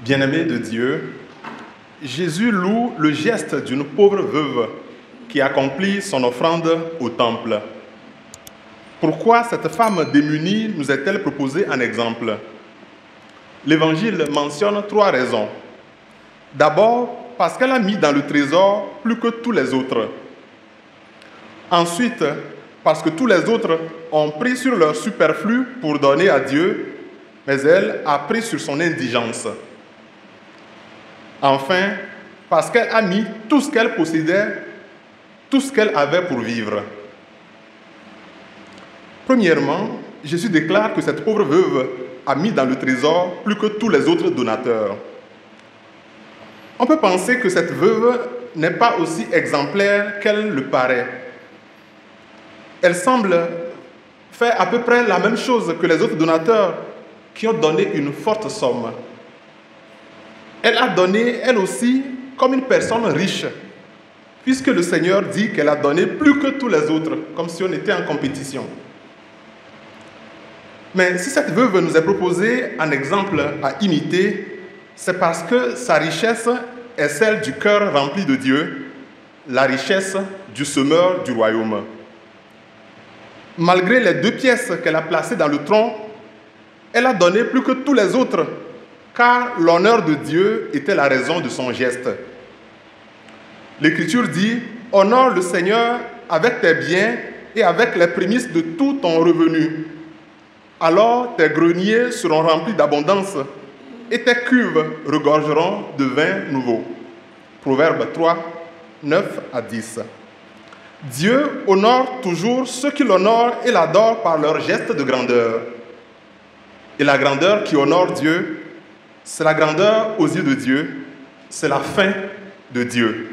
Bien-aimé de Dieu, Jésus loue le geste d'une pauvre veuve qui accomplit son offrande au temple. Pourquoi cette femme démunie nous est-elle proposée en exemple? L'Évangile mentionne 3 raisons. D'abord, parce qu'elle a mis dans le trésor plus que tous les autres. Ensuite, parce que tous les autres ont pris sur leur superflu pour donner à Dieu, mais elle a pris sur son indigence. Enfin, parce qu'elle a mis tout ce qu'elle possédait, tout ce qu'elle avait pour vivre. Premièrement, Jésus déclare que cette pauvre veuve a mis dans le trésor plus que tous les autres donateurs. On peut penser que cette veuve n'est pas aussi exemplaire qu'elle le paraît. Elle semble faire à peu près la même chose que les autres donateurs qui ont donné une forte somme. Elle a donné, elle aussi, comme une personne riche, puisque le Seigneur dit qu'elle a donné plus que tous les autres, comme si on était en compétition. Mais si cette veuve nous est proposée un exemple à imiter, c'est parce que sa richesse est celle du cœur rempli de Dieu, la richesse du semeur du royaume. Malgré les 2 pièces qu'elle a placées dans le tronc, elle a donné plus que tous les autres, car l'honneur de Dieu était la raison de son geste. L'Écriture dit « Honore le Seigneur avec tes biens et avec les prémices de tout ton revenu. Alors tes greniers seront remplis d'abondance et tes cuves regorgeront de vin nouveau. » Proverbe 3, 9 à 10. Dieu honore toujours ceux qui l'honorent et l'adorent par leur geste de grandeur. Et la grandeur qui honore Dieu, c'est la grandeur aux yeux de Dieu, c'est la fin de Dieu.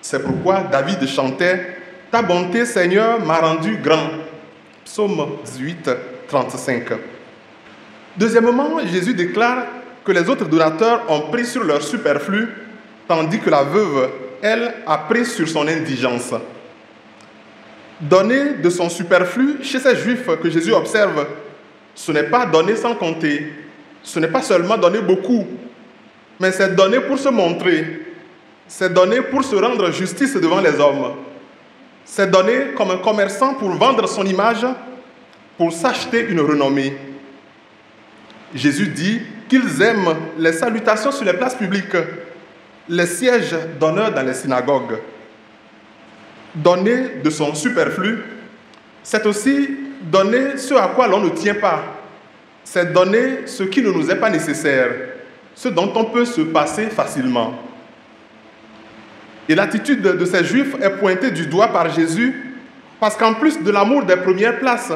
C'est pourquoi David chantait « Ta bonté, Seigneur, m'a rendu grand ». Psaume 18, 35. Deuxièmement, Jésus déclare que les autres donateurs ont pris sur leur superflu, tandis que la veuve, elle, a pris sur son indigence. Donner de son superflu chez ces Juifs que Jésus observe, ce n'est pas donner sans compter, ce n'est pas seulement donner beaucoup, mais c'est donner pour se montrer, c'est donner pour se rendre justice devant les hommes, c'est donner comme un commerçant pour vendre son image, pour s'acheter une renommée. Jésus dit qu'ils aiment les salutations sur les places publiques, les sièges d'honneur dans les synagogues. Donner de son superflu, c'est aussi donner ce à quoi l'on ne tient pas. C'est donner ce qui ne nous est pas nécessaire, ce dont on peut se passer facilement. Et l'attitude de ces Juifs est pointée du doigt par Jésus, parce qu'en plus de l'amour des premières places,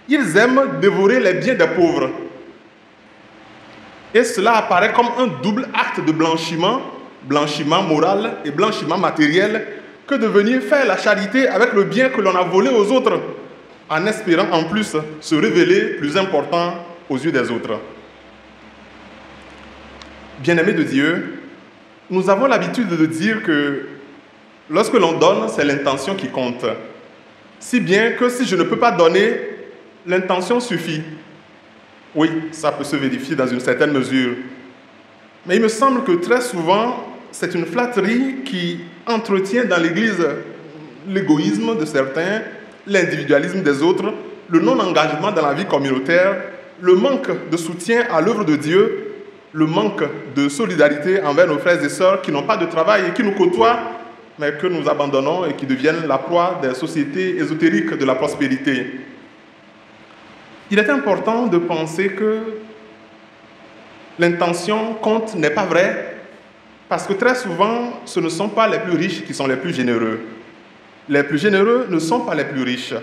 ils aiment dévorer les biens des pauvres. Et cela apparaît comme un double acte de blanchiment, blanchiment moral et blanchiment matériel, que de venir faire la charité avec le bien que l'on a volé aux autres, en espérant en plus se révéler plus important aux yeux des autres. Bien-aimés de Dieu, nous avons l'habitude de dire que lorsque l'on donne, c'est l'intention qui compte. Si bien que si je ne peux pas donner, l'intention suffit. Oui, ça peut se vérifier dans une certaine mesure. Mais il me semble que très souvent, c'est une flatterie qui entretient dans l'Église l'égoïsme de certains, l'individualisme des autres, le non-engagement dans la vie communautaire, le manque de soutien à l'œuvre de Dieu, le manque de solidarité envers nos frères et sœurs qui n'ont pas de travail et qui nous côtoient, mais que nous abandonnons et qui deviennent la proie des sociétés ésotériques de la prospérité. Il est important de penser que l'intention compte n'est pas vrai, parce que très souvent, ce ne sont pas les plus riches qui sont les plus généreux. Les plus généreux ne sont pas les plus riches.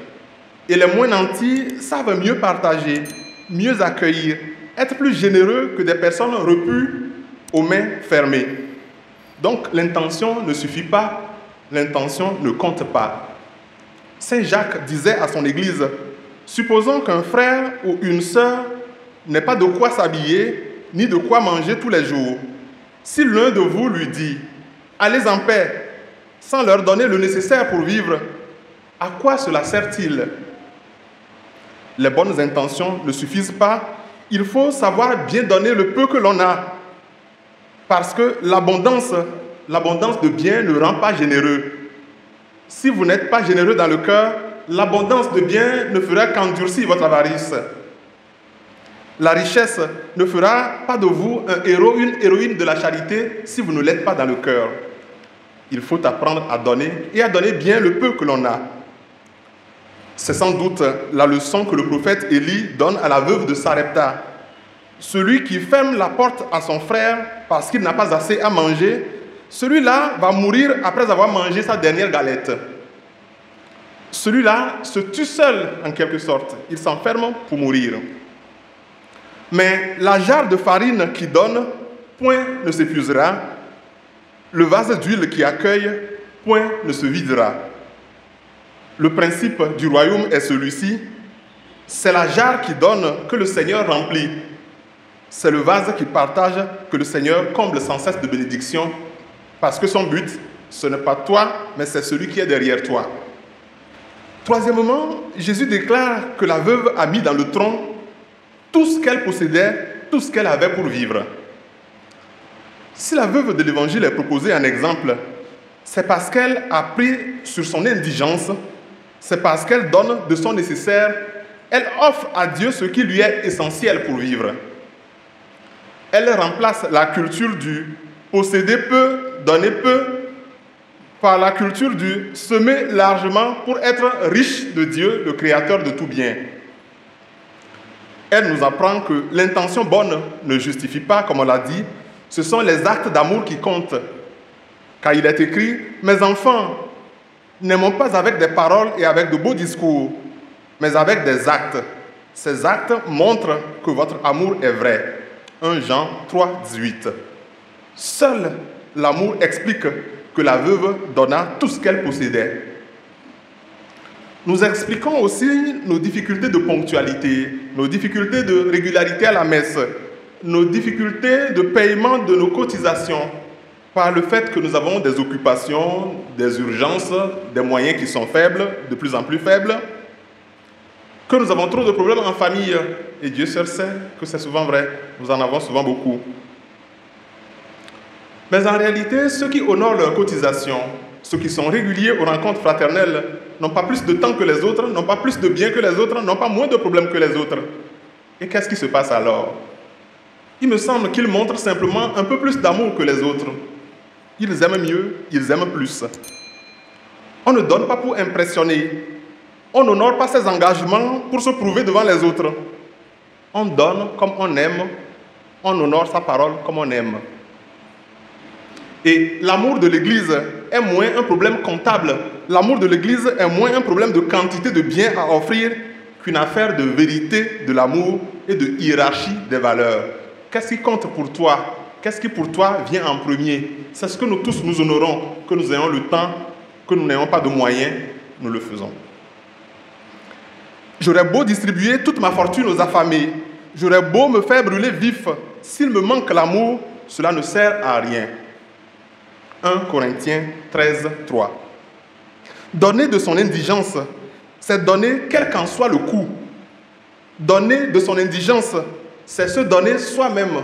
Et les moins nantis savent mieux partager, mieux accueillir, être plus généreux que des personnes repues aux mains fermées. Donc l'intention ne suffit pas, l'intention ne compte pas. Saint Jacques disait à son Église, « Supposons qu'un frère ou une sœur n'ait pas de quoi s'habiller, ni de quoi manger tous les jours. Si l'un de vous lui dit, allez en paix, sans leur donner le nécessaire pour vivre, à quoi cela sert-il? Les bonnes intentions ne suffisent pas. Il faut savoir bien donner le peu que l'on a. Parce que l'abondance de biens ne rend pas généreux. Si vous n'êtes pas généreux dans le cœur, l'abondance de biens ne fera qu'endurcir votre avarice. La richesse ne fera pas de vous un héros, une héroïne de la charité si vous ne l'êtes pas dans le cœur. Il faut apprendre à donner et à donner bien le peu que l'on a. C'est sans doute la leçon que le prophète Élie donne à la veuve de Sarepta. Celui qui ferme la porte à son frère parce qu'il n'a pas assez à manger, celui-là va mourir après avoir mangé sa dernière galette. Celui-là se tue seul en quelque sorte. Il s'enferme pour mourir. Mais la jarre de farine qui donne, point ne s'épuisera. Le vase d'huile qui accueille, point ne se videra. Le principe du royaume est celui-ci. C'est la jarre qui donne que le Seigneur remplit. C'est le vase qui partage que le Seigneur comble sans cesse de bénédictions. Parce que son but, ce n'est pas toi, mais c'est celui qui est derrière toi. Troisièmement, Jésus déclare que la veuve a mis dans le tronc tout ce qu'elle possédait, tout ce qu'elle avait pour vivre. Si la veuve de l'Évangile est proposée en exemple, c'est parce qu'elle a pris sur son indigence, c'est parce qu'elle donne de son nécessaire, elle offre à Dieu ce qui lui est essentiel pour vivre. Elle remplace la culture du posséder peu, donner peu, par la culture du semer largement pour être riche de Dieu, le créateur de tout bien. Elle nous apprend que l'intention bonne ne justifie pas, comme on l'a dit, ce sont les actes d'amour qui comptent. Car il est écrit, « Mes enfants, n'aimons pas avec des paroles et avec de beaux discours, mais avec des actes. Ces actes montrent que votre amour est vrai. » 1 Jean 3, 18. Seul l'amour explique que la veuve donna tout ce qu'elle possédait. Nous expliquons aussi nos difficultés de ponctualité, nos difficultés de régularité à la messe, nos difficultés de paiement de nos cotisations par le fait que nous avons des occupations, des urgences, des moyens qui sont faibles, de plus en plus faibles, que nous avons trop de problèmes en famille. Et Dieu seul sait que c'est souvent vrai, nous en avons souvent beaucoup. Mais en réalité, ceux qui honorent leurs cotisations, ceux qui sont réguliers aux rencontres fraternelles, n'ont pas plus de temps que les autres, n'ont pas plus de biens que les autres, n'ont pas moins de problèmes que les autres. Et qu'est-ce qui se passe alors? Il me semble qu'ils montrent simplement un peu plus d'amour que les autres. Ils aiment mieux, ils aiment plus. On ne donne pas pour impressionner. On n'honore pas ses engagements pour se prouver devant les autres. On donne comme on aime, on honore sa parole comme on aime. Et l'amour de l'Église est moins un problème comptable. L'amour de l'Église est moins un problème de quantité de biens à offrir qu'une affaire de vérité de l'amour et de hiérarchie des valeurs. Qu'est-ce qui compte pour toi? Qu'est-ce qui pour toi vient en premier? C'est ce que nous tous nous honorons, que nous ayons le temps, que nous n'ayons pas de moyens, nous le faisons. J'aurais beau distribuer toute ma fortune aux affamés, j'aurais beau me faire brûler vif, s'il me manque l'amour, cela ne sert à rien. 1 Corinthiens 13, 3. Donner de son indigence, c'est donner quel qu'en soit le coût. Donner de son indigence, c'est se donner soi-même.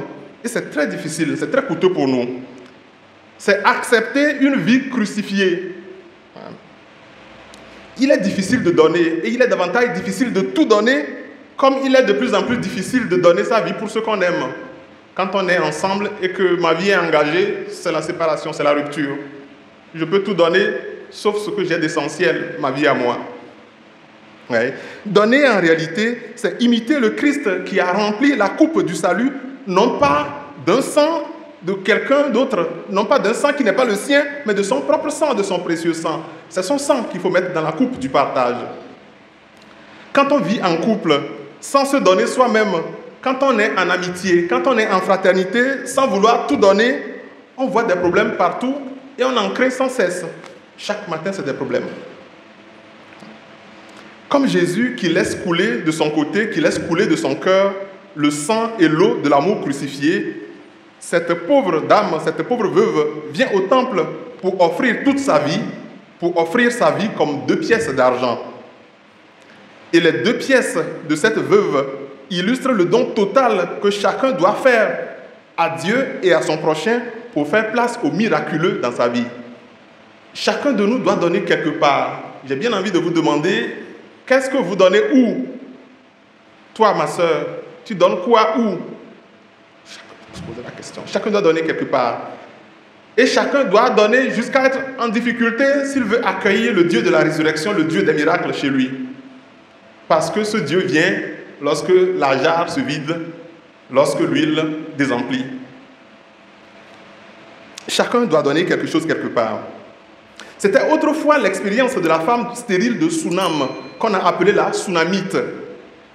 Et c'est très difficile, c'est très coûteux pour nous. C'est accepter une vie crucifiée. Il est difficile de donner, et il est davantage difficile de tout donner, comme il est de plus en plus difficile de donner sa vie pour ceux qu'on aime. Quand on est ensemble et que ma vie est engagée, c'est la séparation, c'est la rupture. Je peux tout donner, sauf ce que j'ai d'essentiel, ma vie à moi. Ouais. Donner, en réalité, c'est imiter le Christ qui a rempli la coupe du salut, non pas d'un sang de quelqu'un d'autre, non pas d'un sang qui n'est pas le sien, mais de son propre sang, de son précieux sang. C'est son sang qu'il faut mettre dans la coupe du partage. Quand on vit en couple, sans se donner soi-même, quand on est en amitié, quand on est en fraternité, sans vouloir tout donner, on voit des problèmes partout et on en crée sans cesse. Chaque matin, c'est des problèmes. Comme Jésus qui laisse couler de son côté, qui laisse couler de son cœur le sang et l'eau de l'amour crucifié, cette pauvre dame, cette pauvre veuve vient au temple pour offrir toute sa vie, pour offrir sa vie comme 2 pièces d'argent. Et les 2 pièces de cette veuve illustrent le don total que chacun doit faire à Dieu et à son prochain pour faire place au miraculeux dans sa vie. Chacun de nous doit donner quelque part. J'ai bien envie de vous demander, qu'est-ce que vous donnez où? Toi, ma soeur, tu donnes quoi où? Chacun peut se poser la question. Chacun doit donner quelque part. Et chacun doit donner jusqu'à être en difficulté s'il veut accueillir le Dieu de la résurrection, le Dieu des miracles chez lui. Parce que ce Dieu vient lorsque la jarre se vide, lorsque l'huile désemplit. Chacun doit donner quelque chose quelque part. C'était autrefois l'expérience de la femme stérile de Sunam, qu'on a appelée la Sunamite,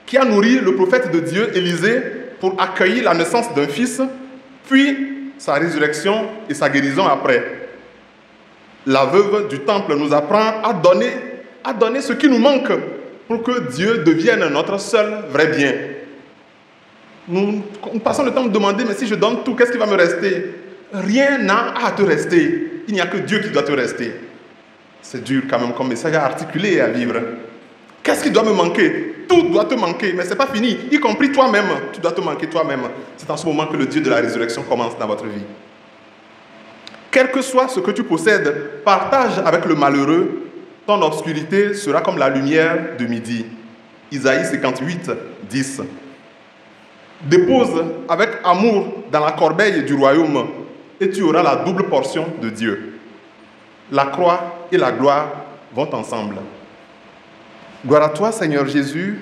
qui a nourri le prophète de Dieu, Élisée, pour accueillir la naissance d'un fils, puis sa résurrection et sa guérison après. La veuve du temple nous apprend à donner ce qui nous manque pour que Dieu devienne notre seul vrai bien. Nous passons le temps de demander, mais si je donne tout, qu'est-ce qui va me rester? Rien n'a à te rester. Il n'y a que Dieu qui doit te rester. C'est dur quand même comme message à articuler et à vivre. Qu'est-ce qui doit me manquer? Tout doit te manquer, mais ce n'est pas fini. Y compris toi-même, tu dois te manquer toi-même. C'est en ce moment que le Dieu de la résurrection commence dans votre vie. Quel que soit ce que tu possèdes, partage avec le malheureux. Ton obscurité sera comme la lumière de midi. Isaïe 58, 10. Dépose avec amour dans la corbeille du royaume et tu auras la double portion de Dieu. La croix et la gloire vont ensemble. Gloire à toi, Seigneur Jésus,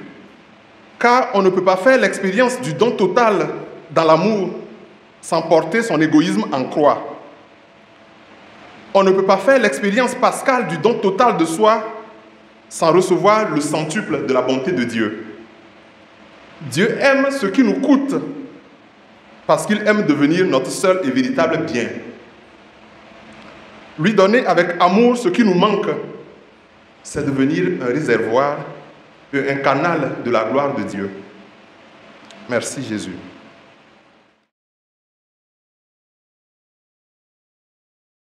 car on ne peut pas faire l'expérience du don total dans l'amour sans porter son égoïsme en croix. On ne peut pas faire l'expérience pascale du don total de soi sans recevoir le centuple de la bonté de Dieu. Dieu aime ce qui nous coûte parce qu'il aime devenir notre seul et véritable bien. Lui donner avec amour ce qui nous manque, c'est devenir un réservoir et un canal de la gloire de Dieu. Merci Jésus.